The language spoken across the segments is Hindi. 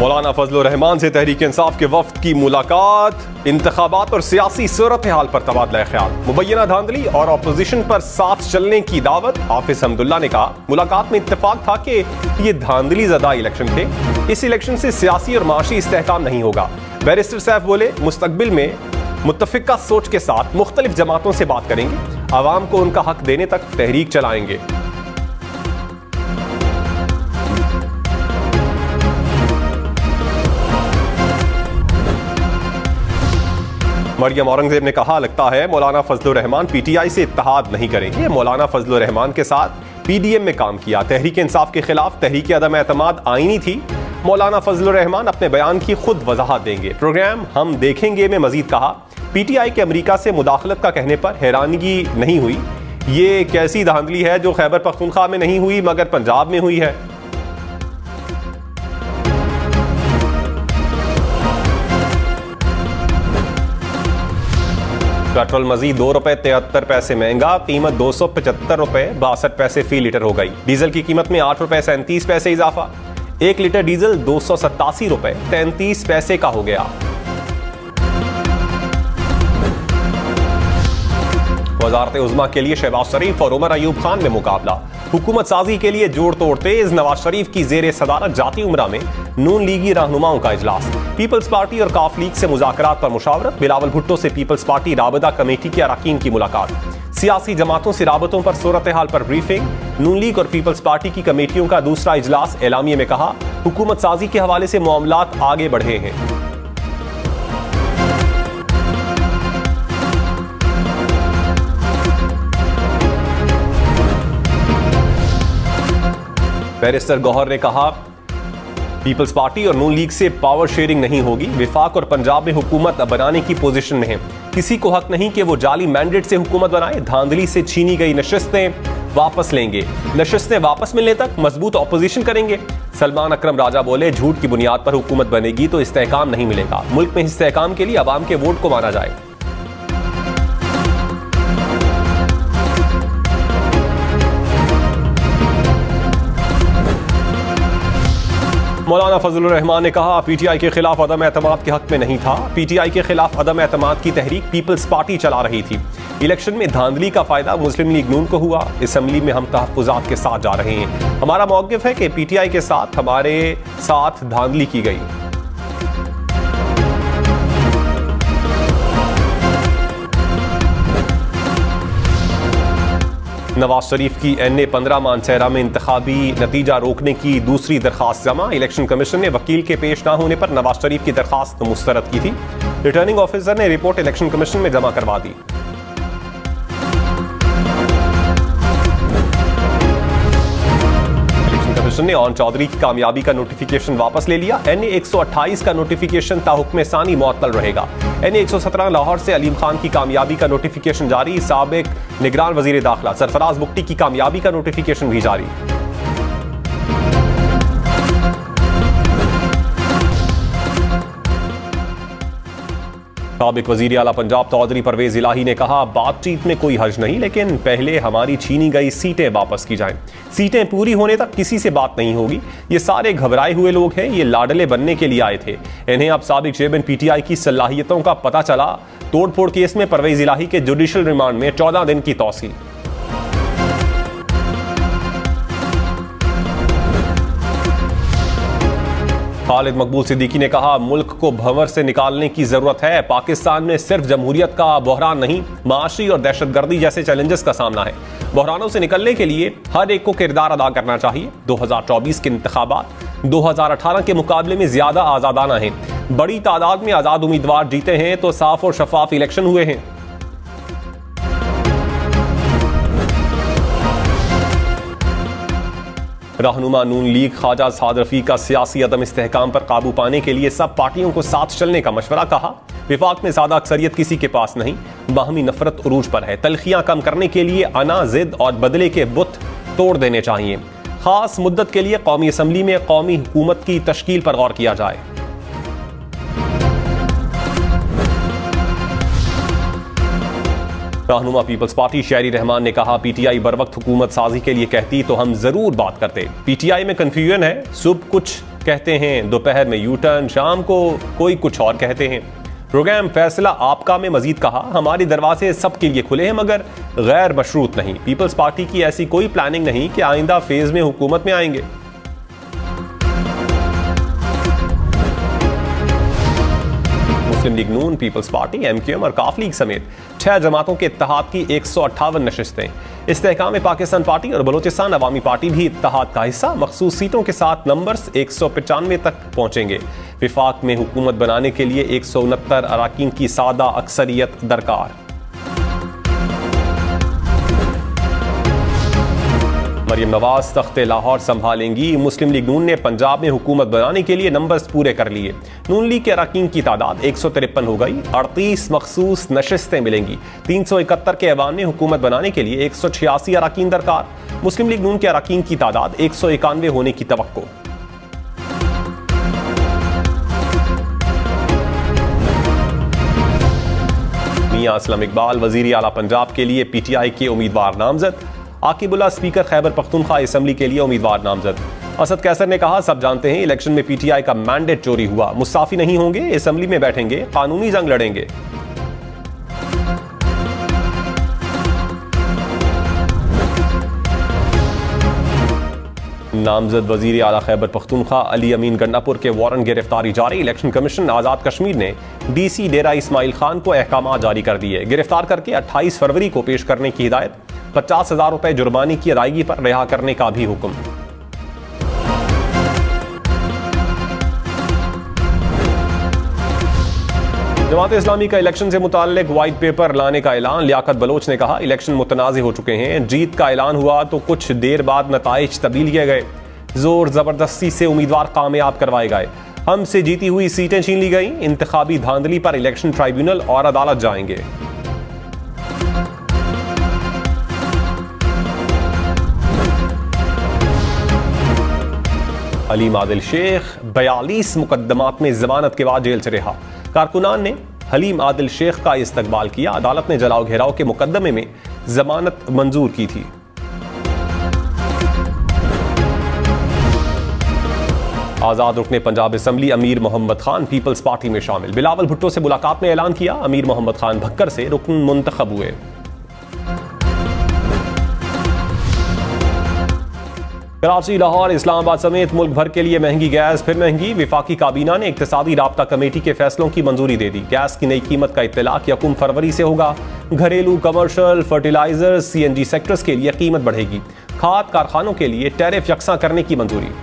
मौलाना फजल रहमान से तहरीक इंसाफ के वफ्द की मुलाकात, इंतखाबात और सियासी सूरत हाल पर तबादला ख्याल, मुबैना धांधली और अपोजिशन पर साथ चलने की दावत। हाफिज हमदुल्ला ने कहा मुलाकात में इत्तेफाक था कि ये धांधली ज़दा इलेक्शन थे, इस इलेक्शन से सियासी और माशी इस्तेहकाम नहीं होगा। बैरिस्टर सैफ बोले मुस्तकबिल में मुत्तफिका सोच के साथ मुख्तलिफ जमातों से बात करेंगे, आवाम को उनका हक देने तक तहरीक चलाएंगे। मरियम औरंगजेब ने कहा लगता है मौलाना फजल रहमान पीटीआई से इत्तेहाद नहीं करेंगे। मौलाना फजल रहमान के साथ पीडीएम में काम किया, तहरीक इंसाफ के खिलाफ तहरीक अदम एतमाद आईनी थी। मौलाना फजल रहमान अपने बयान की खुद वजाहत देंगे। प्रोग्राम हम देखेंगे में मजीद कहा पीटीआई के अमेरिका से मुदाखलत का कहने पर हैरानगी नहीं हुई। ये कैसी धांधली है जो खैबर पख्तूनख्वा में नहीं हुई मगर पंजाब में हुई है। पेट्रोल मजीद ₹2.73 महंगा, कीमत ₹275.62 फी लीटर हो गई। डीजल की कीमत में ₹8.37 इजाफा, 1 लीटर डीजल ₹287.33 का हो गया। वजारत उज़्मा के लिए शहबाज शरीफ और उमर अयूब खान में मुकाबला। हुकूमत साजी के लिए जोड़ तोड़ तेज, नवाज शरीफ की जेर सदारत जाती उमरा में नून लीगी रहनुमाओं का इजलास। पीपल्स पार्टी और काफ लीग से मुज़ाकरात पर मुशावरत। बिलावल भुट्टो से पीपल्स पार्टी राबता कमेटी के अरकान की मुलाकात। सियासी जमातों से राबतों पर सूरत हाल पर ब्रीफिंग। नून लीग और पीपल्स पार्टी की कमेटियों का दूसरा इजलास। एलामिये में कहा हुकूमत साजी के हवाले से मामलात आगे बढ़े हैं। बैरिस्टर गौहर ने कहा पीपल्स पार्टी और नून लीग से पावर शेयरिंग नहीं होगी। विफाक और पंजाब में हुकूमत बनाने की पोजीशन में है। किसी को हक नहीं कि वो जाली मैंडेट से हुकूमत बनाए। धांधली से छीनी गई नशिस्तें वापस लेंगे। नशिस्तें वापस मिलने तक मजबूत ऑपोजिशन करेंगे। सलमान अकरम राजा बोले झूठ की बुनियाद पर हुकूमत बनेगी तो इस्तेहकाम नहीं मिलेगा। मुल्क में इस्तेहकाम के लिए अवाम के वोट को माना जाए। मौलाना फजल रहमान ने कहा पीटीआई के खिलाफ अदम एतमाद के हक में नहीं था। पीटीआई के खिलाफ अदम एतमाद की तहरीक पीपल्स पार्टी चला रही थी। इलेक्शन में धांधली का फायदा मुस्लिम लीग नून को हुआ। असम्बली में हम तहफ्फुज़ात के साथ जा रहे हैं। हमारा मौक़िफ़ है कि पीटीआई के साथ हमारे साथ धांधली की गई। नवाज शरीफ की NA 15 मानसहरा में इंतखाबी नतीजा रोकने की दूसरी दरखास्त जमा। इलेक्शन कमीशन ने वकील के पेश न होने पर नवाज शरीफ की दरखास्त मुस्तरद की थी। रिटर्निंग ऑफिसर ने रिपोर्ट इलेक्शन कमीशन में जमा करवा दी। ने ऑन चौधरी की कामयाबी का नोटिफिकेशन वापस ले लिया। NA 128 का नोटिफिकेशन ताहुक्म सानी मुअत्तल रहेगा। NA 117 लाहौर से अलीम खान की कामयाबी का नोटिफिकेशन जारी। साबिक निगरान वजीर दाखिला सरफराज बुक्टी की कामयाबी का नोटिफिकेशन भी जारी। साबिक वजीर आला पंजाब चौधरी परवेज इलाही ने कहा बातचीत में कोई हर्ज नहीं, लेकिन पहले हमारी छीनी गई सीटें वापस की जाएं। सीटें पूरी होने तक किसी से बात नहीं होगी। ये सारे घबराए हुए लोग हैं, ये लाडले बनने के लिए आए थे। इन्हें अब साबिक चेयरमैन पीटीआई की सलाहियतों का पता चला। तोड़फोड़ केस में परवेज इलाही के जुडिशल रिमांड में 14 दिन की तौसील। खालिद मकबूल सिद्दीकी ने कहा मुल्क को भंवर से निकालने की जरूरत है। पाकिस्तान में सिर्फ जमहूरियत का बहरान नहीं, माशी और दहशतगर्दी जैसे चैलेंजेस का सामना है। बहरानों से निकलने के लिए हर एक को किरदार अदा करना चाहिए। 2024 के इंतखाबात 2018 के मुकाबले में ज्यादा आजादाना हैं। बड़ी तादाद में आजाद उम्मीदवार जीते हैं तो साफ और शफाफ इलेक्शन हुए हैं। रहनुमा नून लीग ख्वाजा साद रफी का सियासी अदम इस्तेहकाम पर काबू पाने के लिए सब पार्टियों को साथ चलने का मशवरा कहा। विफाक में ज्यादा अक्सरियत किसी के पास नहीं, बाहमी नफरत उरूज पर है। तलखियां कम करने के लिए अना, जिद और बदले के बुत तोड़ देने चाहिए। खास मुद्दत के लिए कौमी असम्बली में कौमी हुकूमत की तश्कील पर गौर किया जाए। रहनुमा पीपल्स पार्टी शहरी रहमान ने कहा पीटीआई बर वक्त हुकूमत साजी के लिए कहती तो हम जरूर बात करते। पीटीआई में कंफ्यूजन है, सब कुछ कहते हैं दोपहर में यू टर्न, शाम को कोई कुछ और कहते हैं। प्रोग्राम फैसला आपका में मजीद कहा, हमारे दरवाजे सबके लिए खुले हैं मगर गैर मशरूत नहीं। पीपल्स पार्टी की ऐसी कोई प्लानिंग नहीं कि आइंदा फेज में हुकूमत में आएंगे। मुस्लिम लीग नून, पीपल्स पार्टी, MQM और काफ लीग समेत 6 जमातों के इत्तेहाद की 158 नशिस्तें। इस्तेहकाम पाकिस्तान पार्टी और बलोचिस्तान अवामी पार्टी भी इत्तेहाद का हिस्सा। मखसूस सीटों के साथ नंबर्स 195 तक पहुंचेंगे। विफाक में हुकूमत बनाने के लिए 169 अराकीन की सादा अक्सरियत दरकार। मरियम नवाज तख्ते लाहौर संभालेंगी। मुस्लिम लीग नून ने पंजाब में हुकूमत बनाने के लिए नंबर्स पूरे कर लिए। नून लीग के अराकीन की तादाद 153 हो गई। 38 मखसूस नशिस्तें मिलेंगी। 371 के ऐवान में हुकूमत बनाने के लिए 186 अराकीन दरकार। मुस्लिम लीग नून के अराकीन की तादाद 191 होने की तवक्को। मियां असलम इकबाल वजीर आला पंजाब के लिए PTI के उम्मीदवार नामजद। आकिबुल्ला स्पीकर खैबर पख्तूनख्वा असम्बली के लिए उम्मीदवार नामजद। असद कैसर ने कहा, सब जानते हैं इलेक्शन में PTI का मैंडेट चोरी हुआ, मुस्ताफी नहीं होंगे, असम्बली में बैठेंगे, कानूनी जंग लड़ेंगे। नामजद वजीर आला खैबर पख्तूनख्वा अली अमीन गंडापुर के वारंट गिरफ्तारी जारी। इलेक्शन कमीशन आज़ाद कश्मीर ने DC डेरा इस्माइल खान को अहकाम जारी कर दिए। गिरफ्तार करके 28 फरवरी को पेश करने की हिदायत। 50,000 रुपए जुर्माने की अदायगी पर रिहा करने का भी हुक्म। जमात इस्लामी का इलेक्शन से मुताल्लिक व्हाइट पेपर लाने का ऐलान। लियाकत बलोच ने कहा, इलेक्शन मुतनाज़ हो चुके हैं, जीत का ऐलान हुआ तो कुछ देर बाद नताइज तब्दील किए गए, जोर जबरदस्ती से उम्मीदवार कामयाब करवाए गए, हमसे जीती हुई सीटें छीन ली गई। इंतखाबी धांधली पर इलेक्शन ट्राइब्यूनल और अदालत जाएंगे। हलीम आदिल शेख 42 मुकदमात में जमानत के बाद जेल से रिहा। कारकुनान ने हलीम आदिल शेख का इस्तकबाल किया। अदालत ने जलाओ घेराव के मुकदमे में जमानत मंजूर की थी। आजाद रुकने पंजाब असम्बली अमीर मोहम्मद खान पीपल्स पार्टी में शामिल। बिलावल भुट्टो से मुलाकात में ऐलान किया, अमीर मोहम्मद खान भक्कर से रुकन मुंतखब हुए। कराची, लाहौर, इस्लामाबाद समेत मुल्क भर के लिए महंगी गैस फिर महंगी। विफाकी काबीना ने इक्तिसादी राब्ता कमेटी के फैसलों की मंजूरी दे दी। गैस की नई कीमत का इत्तलाक 1 फरवरी से होगा। घरेलू, कमर्शियल, फर्टिलाइजर, CNG सेक्टर्स के लिए कीमत बढ़ेगी। खाद कारखानों के लिए टैरिफ यकसा करने की मंजूरी।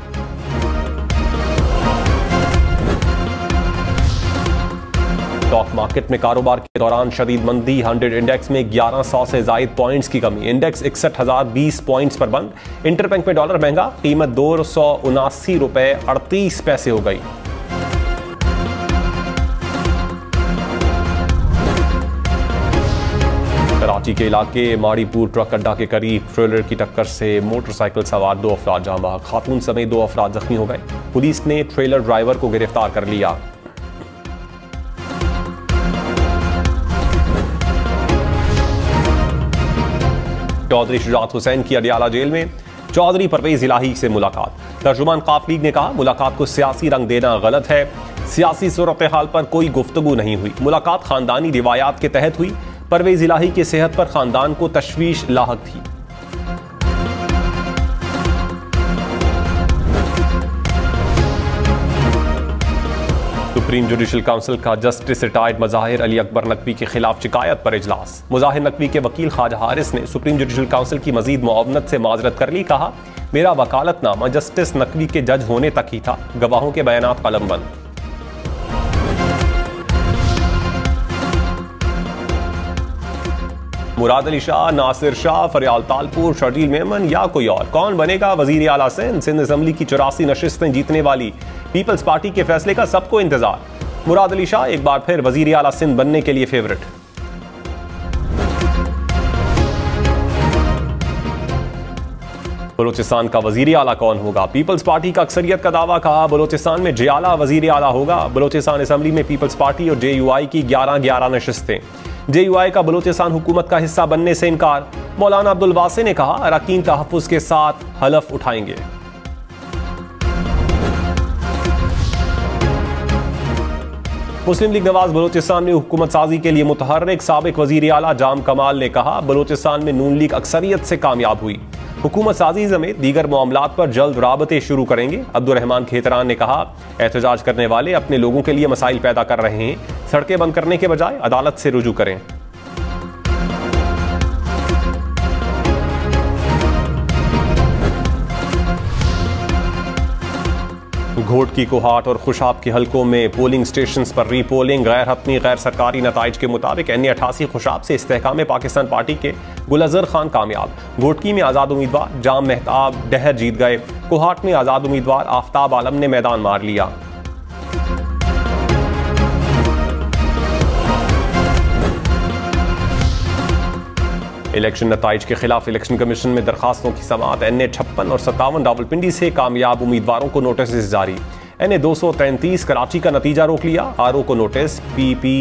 स्टॉक मार्केट में कारोबार के दौरान शदीद मंदी। 100 इंडेक्स में 1100 से जायद पॉइंट्स की कमी। इंडेक्स 61,020 पॉइंट्स पर बंद। इंटरबैंक में डॉलर महंगा, कीमत 279 रुपए 38 पैसे हो गई। कराची के इलाके माड़ीपुर ट्रक अड्डा के करीब ट्रेलर की टक्कर से मोटरसाइकिल सवार 2 अफराद जाँ बहक, खातून समेत 2 अफराद जख्मी हो गए। पुलिस ने ट्रेलर ड्राइवर को गिरफ्तार कर लिया। चौधरी शुजात हुसैन की अडियाला जेल में चौधरी परवेज इलाही से मुलाकात। तर्जुमान काफ लीग ने कहा, मुलाकात को सियासी रंग देना गलत है, सियासी सूरत हाल पर कोई गुफ्तगू नहीं हुई। मुलाकात खानदानी रिवायात के तहत हुई। परवेज इलाही की सेहत पर खानदान को तशवीश लाहक थी। सुप्रीम जुडिशल काउंसिल का जस्टिस रिटायर्ड मुजाहिर अली अकबर नकवी के खिलाफ शिकायत पर इजलास। मुजाहिर नकवी के वकील ख्वाजा हारिस ने सुप्रीम जुडिशल काउंसिल की मजीद मुआवनत से माजरत कर ली। कहा, मेरा वकालतनामा जस्टिस नकवी के जज होने तक ही था, गवाहों के बयानात कलमबंद। मुराद अली शाह, नासिर शाह, फरियाल तालपुर, शर्जील मेमन या कोई और, कौन बनेगा वजीर आला सिंध असम्बली की 84 नशिस्तें जीतने वाली पीपल्स पार्टी के फैसले का सबको इंतजार। मुराद अली शाह एक बार फिर वजीर आला सिंध बनने के लिए फेवरेट। बलोचिस्तान का वजीर आला कौन होगा? पीपल्स पार्टी का अक्सरियत का दावा। कहा, बलोचिस्तान में JALA वजीर आला होगा। बलोचिस्तान असम्बली में पीपल्स पार्टी और JUI की 11-11 नशिस्तें। JUI का बलोचिस्तान हुकूमत का हिस्सा बनने से इनकार। मौलाना अब्दुल वासे ने कहा, अरकान तहफ़्फ़ुज़ के साथ हलफ उठाएंगे। मुस्लिम लीग नवाज बलोचिस्तान में हुकूमत साजी के लिए मुतहर्रिक। साबिक वजीर आला जाम कमाल ने कहा, बलोचिस्तान में नून लीग अक्सरियत से कामयाब हुई। हुकूमत साजी समेत दीगर मामलात पर जल्द राबते शुरू करेंगे। अब्दुर्रहमान खेतरान ने कहा, एहतजाज करने वाले अपने लोगों के लिए मसाइल पैदा कर रहे हैं। सड़कें बंद करने के बजाय अदालत से रुजू करें। घोटकी, कोहाट और खुशाब के हलकों में पोलिंग स्टेशन पर रीपोलिंग। गैर हतमी गैर सरकारी नताइज के मुताबिक NA88 खुशाब से इस्तेहकाम पाकिस्तान पार्टी के गुलजर खान कामयाब। घोटकी में आज़ाद उम्मीदवार जाम मेहताब डहर जीत गए। कोहाट में आज़ाद उम्मीदवार आफ्ताब आलम ने मैदान मार लिया। इलेक्शन नताइज के खिलाफ इलेक्शन कमीशन में दरखास्तों की समाअत। NA56 और 57 रावलपिंडी से कामयाब उम्मीदवारों को नोटिस जारी। NA233 कराची का नतीजा रोक लिया। RO को नोटिस। PP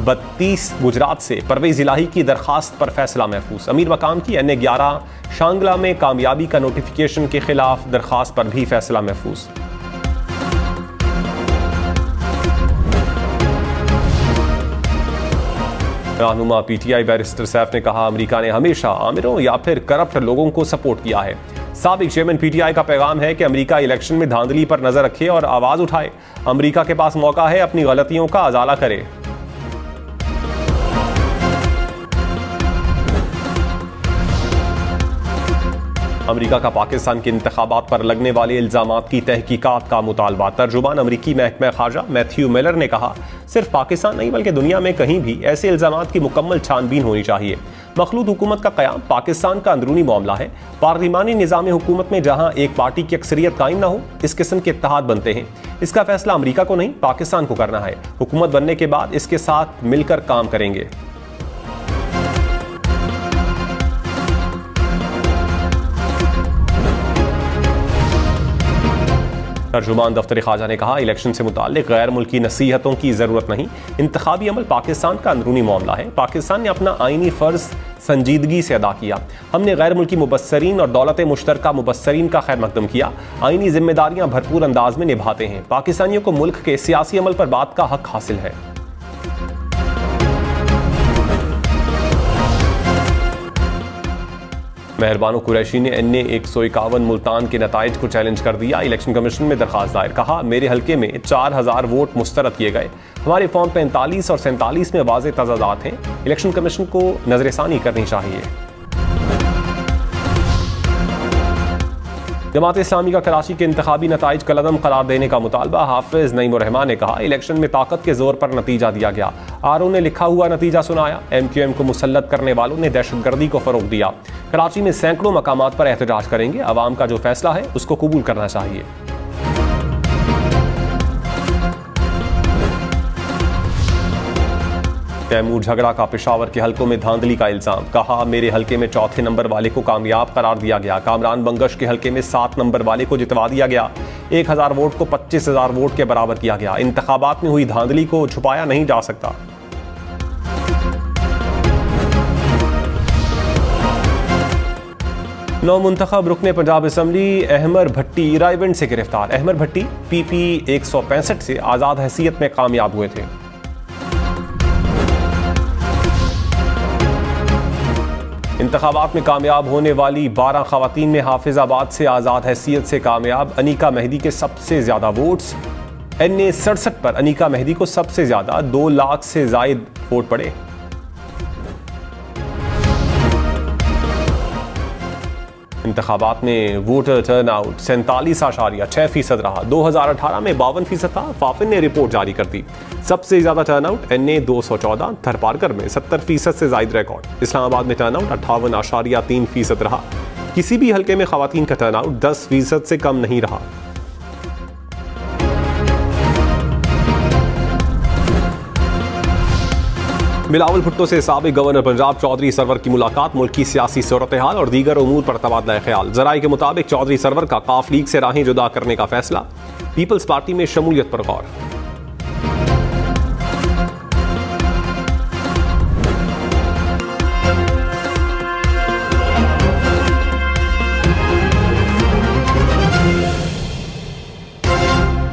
32 गुजरात से परवेज इलाही की दरखास्त पर फैसला महफूज। अमीर मकाम की NA11 शांगला में कामयाबी का नोटिफिकेशन के खिलाफ दरखास्त पर भी फैसला महफूज। रहनुमा PTI बैरिस्टर सैफ ने कहा, अमेरिका ने हमेशा आमिरों या फिर करप्ट लोगों को सपोर्ट किया है। साबिक चेयरमैन PTI का पैगाम है कि अमेरिका इलेक्शन में धांधली पर नजर रखे और आवाज उठाए। अमेरिका के पास मौका है अपनी गलतियों का अजाला करे। अमेरिका का पाकिस्तान के इंतखाबात पर लगने वाले इल्जामात की तहकीकात का मुतालबा। तर्जुमान अमेरिकी महकमा खारजा मैथ्यू मिलर ने कहा, सिर्फ पाकिस्तान नहीं बल्कि दुनिया में कहीं भी ऐसे इल्जामात की मुकम्मल छानबीन होनी चाहिए। मखलूत हुकूमत का क़याम पाकिस्तान का अंदरूनी मामला है। पार्लिमानी निज़ाम हुकूमत में जहाँ एक पार्टी की अक्सरियत कायम न हो, इस किस्म के इत्तेहाद बनते हैं। इसका फैसला अमेरिका को नहीं पाकिस्तान को करना है। हुकूमत बनने के बाद इसके साथ मिलकर काम करेंगे। तर्जुमान दफ्तर ख्वाजा ने कहा, इलेक्शन से मुताल्लिक गैर मुल्की नसीहतों की ज़रूरत नहीं। इंतखाबी अमल पाकिस्तान का अंदरूनी मामला है। पाकिस्तान ने अपना आइनी फ़र्ज संजीदगी से अदा किया। हमने गैर मुल्की मुबस्सरीन और दौलत मुश्तरका मुबस्सरीन का खैर मकदम किया। आइनी जिम्मेदारियां भरपूर अंदाज में निभाते हैं। पाकिस्तानियों को मुल्क के सियासी अमल पर बात का हक हासिल है। मेहरबानो कुरैशी ने NA151 मुल्तान के नताइज को चैलेंज कर दिया। इलेक्शन कमीशन में दरखास्त दायर। कहा, मेरे हल्के में 4000 वोट मुस्तरद किए गए। हमारे फॉर्म 45 और 47 में वाज़ेह तज़ादात हैं। इलेक्शन कमीशन को नजरसानी करनी चाहिए। जमात इस्लामी का कराची के इंतखाबी नताइज कलअदम करार देने का मुतालबा। हाफिज नईम रहमान ने कहा, इलेक्शन में ताकत के जोर पर नतीजा दिया गया। RO ने लिखा हुआ नतीजा सुनाया। MQM को मुसल्लत करने वालों ने दहशतगर्दी को फरोग दिया। कराची में सैकड़ों मकामात पर एहतजाज करेंगे। अवाम का जो फैसला है उसको कबूल करना चाहिए। तैमूर झगड़ा का पेशावर के हलकों में धांधली का इल्जाम। कहा, मेरे हलके में चौथे नंबर वाले को कामयाब करार दिया गया। कामरान बंगश के हलके में 7 नंबर वाले को जितवा दिया गया। 1000 वोट को 25,000 वोट के बराबर किया गया। इंतखाबात में हुई धांधली को छुपाया नहीं जा सकता। नौ मुंतखब रुकने पंजाब असम्बली अहमर भट्टी रायविंड से गिरफ्तार। अहमर भट्टी PP 165 से आज़ाद हैसियत में कामयाब हुए थे। इंतखाबात में कामयाब होने वाली 12 खवातीन में हाफिजाबाद से आज़ाद हैसियत से कामयाब अनीका मेहदी के सबसे ज़्यादा वोट्स। NA67 पर अनीका मेहदी को सबसे ज़्यादा 2 लाख से ज़ायद वोट पड़े। इंतखाबात में वोटर टर्नआउट 47.6% रहा। 2018 में 52% था। फाफिन ने रिपोर्ट जारी कर दी। सबसे ज्यादा टर्नआउट NA214 थरपारकर में 70% से ज्यादा रिकॉर्ड। इस्लामाबाद में टर्नआउट 58.3% रहा। किसी भी हल्के में खवातीन का टर्नआउट 10% से कम नहीं रहा। बिलावल भुट्टो से साबिक गवर्नर पंजाब चौधरी सरवर की मुलाकात। मुल्क की सियासी सूरत हाल और दीगर उमूर पर तबादला ख्याल। जराये के मुताबिक चौधरी सरवर का काफ लीग से राहें जुदा करने का फैसला। पीपल्स पार्टी में शमूलियत पर गौर।